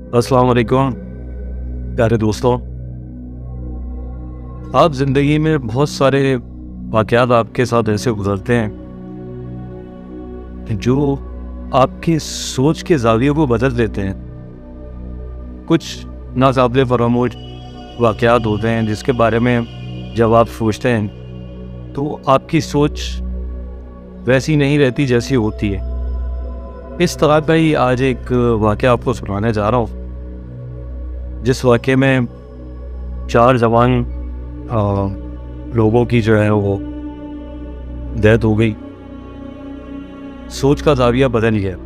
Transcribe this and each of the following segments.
अस्सलाम वालेकुम प्यारे दोस्तों। आप ज़िंदगी में बहुत सारे वाक़यात आपके साथ ऐसे गुज़रते हैं जो आपकी सोच के ज़ाविये को बदल देते हैं। कुछ नाक़ाबिल फ़रामोश वाक़यात होते हैं जिसके बारे में जब आप सोचते हैं तो आपकी सोच वैसी नहीं रहती जैसी होती है। इस तरह का ही आज एक वाक़या आपको सुनाने जा रहा हूँ, जिस वाक़ये में 4 जवान लोगों की जो है वो डेथ हो गई। सोच का ज़ाविया बदल गया,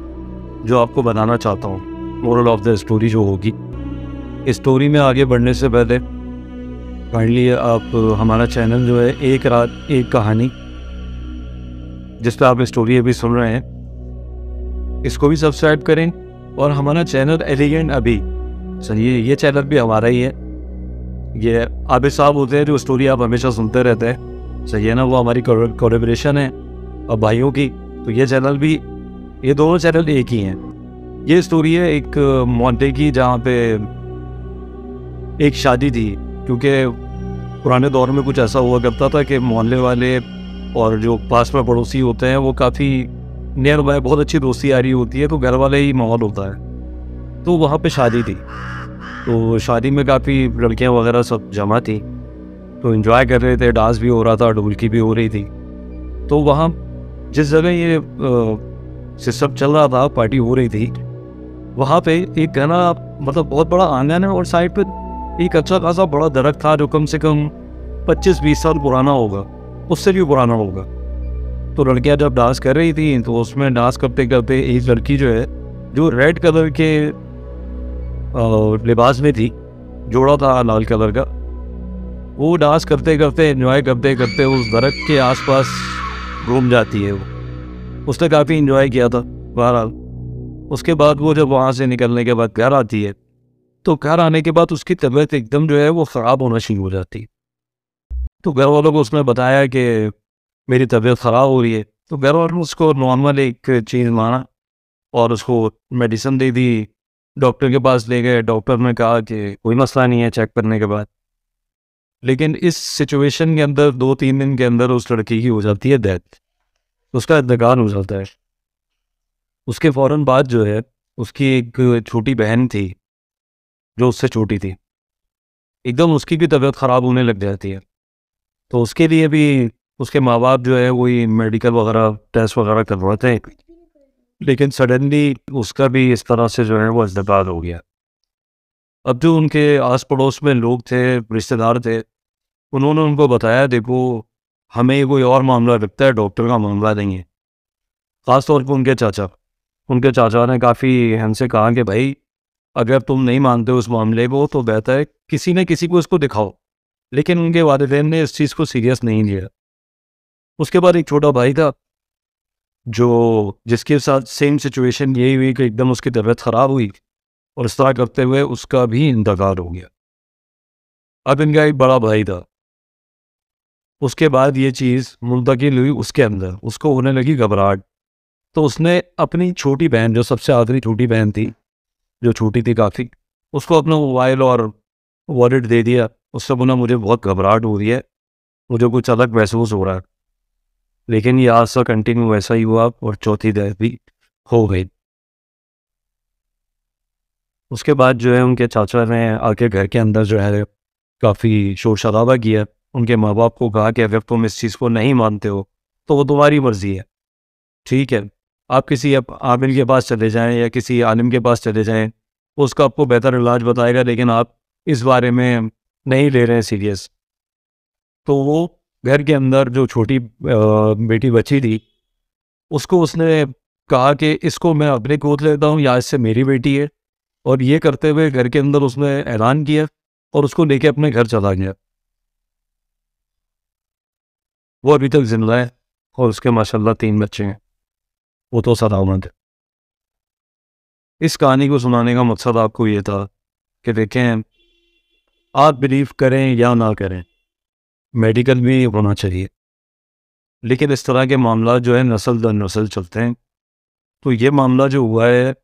जो आपको बताना चाहता हूँ। मोरल ऑफ द स्टोरी जो होगी, इस स्टोरी में आगे बढ़ने से पहले काइंडली आप हमारा चैनल जो है एक रात एक कहानी, जिस पर आप स्टोरी अभी सुन रहे हैं, इसको भी सब्सक्राइब करें। और हमारा चैनल एलिगेंट अभी सही है, ये चैनल भी हमारा ही है। ये आबिद साहब होते हैं जो स्टोरी आप हमेशा सुनते रहते हैं, सही है ना, वो हमारी कोलैबोरेशन है और भाइयों की। तो ये चैनल भी, ये दोनों चैनल एक ही हैं। ये स्टोरी है एक मोहल्ले की, जहाँ पे एक शादी थी। क्योंकि पुराने दौर में कुछ ऐसा हुआ करता था कि मोहल्ले वाले और जो पास में पड़ोसी होते हैं वो काफ़ी नियर बाय, बहुत अच्छी दोस्ती यारी होती है, तो घर वाले ही माहौल होता है। तो वहाँ पे शादी थी, तो शादी में काफ़ी लड़कियां वगैरह सब जमा थी, तो एंजॉय कर रहे थे, डांस भी हो रहा था, ढोलकी भी हो रही थी। तो वहाँ जिस जगह ये सिस्टम चल रहा था, पार्टी हो रही थी, वहाँ पे एक घना, मतलब बहुत बड़ा आंगन है और साइड पे एक अच्छा खासा बड़ा दरख्त था जो कम से कम 25-20 साल पुराना होगा, उससे भी पुराना होगा। तो लड़कियां जब डांस कर रही थी तो उसमें डांस करते करते एक लड़की जो है, जो रेड कलर के लिबास में थी, जोड़ा था लाल कलर का, वो डांस करते करते, एंजॉय करते करते उस दरख्त के आसपास घूम जाती है। उसने काफ़ी एंजॉय किया था बहरहाल। उसके बाद वो जब वहाँ से निकलने के बाद घर आती है, तो घर आने के बाद उसकी तबीयत एकदम जो है वो ख़राब होना शुरू हो जाती है। तो घर वालों को उसने बताया कि मेरी तबीयत ख़राब हो रही है। तो घर वालों ने उसको नॉर्मल एक चीज़ माना और उसको मेडिसिन दे दी। डॉक्टर के पास ले गए, डॉक्टर ने कहा कि कोई मसला नहीं है चेक करने के बाद। लेकिन इस सिचुएशन के अंदर 2-3 दिन के अंदर उस लड़की की हो जाती है डेथ, उसका इंतकाल हो जाता है। उसके फ़ौरन बाद जो है, उसकी एक छोटी बहन थी जो उससे छोटी थी, एकदम उसकी भी तबीयत ख़राब होने लग जाती है। तो उसके लिए भी उसके माँ बाप जो है वही मेडिकल वगैरह टेस्ट वगैरह करवाते हैं, लेकिन सडनली उसका भी इस तरह से जो है वो इंतकाल हो गया। अब जो उनके आस पड़ोस में लोग थे, रिश्तेदार थे, उन्होंने उनको बताया, देखो हमें कोई और मामला लगता है, डॉक्टर का मामला नहीं है। ख़ास तौर पर उनके चाचा ने काफ़ी हमसे कहा कि भाई, अगर तुम नहीं मानते उस मामले को तो बेहतर है किसी न किसी को इसको दिखाओ। लेकिन उनके वालिदैन ने इस चीज़ को सीरियस नहीं लिया। उसके बाद एक छोटा भाई था जो, जिसके साथ सेम सिचुएशन यही हुई कि एकदम उसकी तबीयत ख़राब हुई और इस तरह करते हुए उसका भी इंतकाल हो गया। अब इनका एक बड़ा भाई था, उसके बाद ये चीज़ मुंतकिल हुई उसके अंदर, उसको होने लगी घबराहट। तो उसने अपनी छोटी बहन, जो सबसे आखिरी छोटी बहन थी, जो छोटी थी काफ़ी, उसको अपना मोबाइल और वॉलेट दे दिया। उससे बोला, मुझे बहुत घबराहट हो रही है, मुझे कुछ अलग महसूस हो रहा है। लेकिन ये आज तक कंटिन्यू वैसा ही हुआ और चौथी डेथ भी हो गई। उसके बाद जो है उनके चाचा ने आके घर के अंदर जो है काफ़ी शोर शराबा किया। उनके माँ बाप को कहा कि अगर तुम इस चीज़ को नहीं मानते हो तो वो तुम्हारी मर्ज़ी है, ठीक है, आप किसी आमिल के पास चले जाएं या किसी आलिम के पास चले जाएं, वो उसका आपको बेहतर इलाज बताएगा, लेकिन आप इस बारे में नहीं ले रहे हैं सीरियस। तो वो घर के अंदर जो छोटी बेटी बची थी, उसको उसने कहा कि इसको मैं अपने गोद लेता हूँ या इससे मेरी बेटी है। और ये करते हुए घर के अंदर उसने ऐलान किया और उसको लेके अपने घर चला गया। वो अभी तक जिंदा है और उसके माशाल्लाह 3 बच्चे हैं, वो तो सलामत है। इस कहानी को सुनाने का मकसद आपको ये था कि देखें, आप बिलीव करें या ना करें, मेडिकल भी होना चाहिए, लेकिन इस तरह के मामला जो है नस्ल दर नस्ल चलते हैं। तो ये मामला जो हुआ है,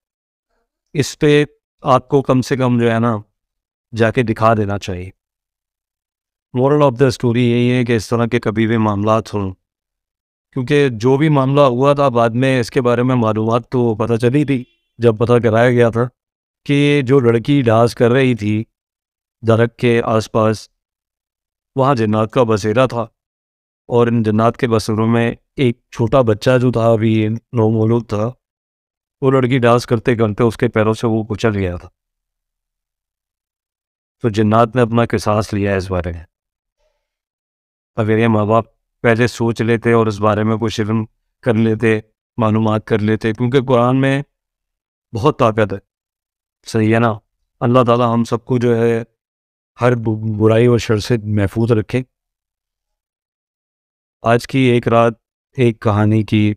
इस पे आपको कम से कम जो है ना जाके दिखा देना चाहिए। मोरल ऑफ द स्टोरी यही है कि इस तरह के कभी भी मामलात हों, क्योंकि जो भी मामला हुआ था बाद में इसके बारे में मालूमात तो पता चली थी जब पता कराया गया था कि जो लड़की डांस कर रही थी दरख्त के आसपास, वहाँ जन्नत का बसेरा था। और इन जन्नत के बसेरों में एक छोटा बच्चा जो था, अभी नौमौलूद था, वो लड़की डांस करते करते उसके पैरों से वो कुचल गया था। तो जन्नत ने अपना किसास लिया इस बारे में। अगर ये माँ बाप पहले सोच लेते और इस बारे में कुछ इल्म कर लेते, मालूमात कर लेते, क्योंकि कुरान में बहुत ताकत है। सही है ना। अल्लाह ताला हम सबको जो है हर बुराई और शर से महफूज रखे। आज की एक रात एक कहानी की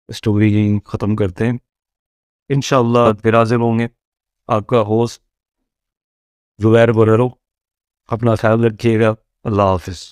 स्टोरी ख़त्म करते हैं। इंशाअल्लाह फिर हाजिर होंगे। आपका होस्ट ज़ुबैर बोरेरो। अपना ख्याल रखिएगा। अल्लाह हाफिज़।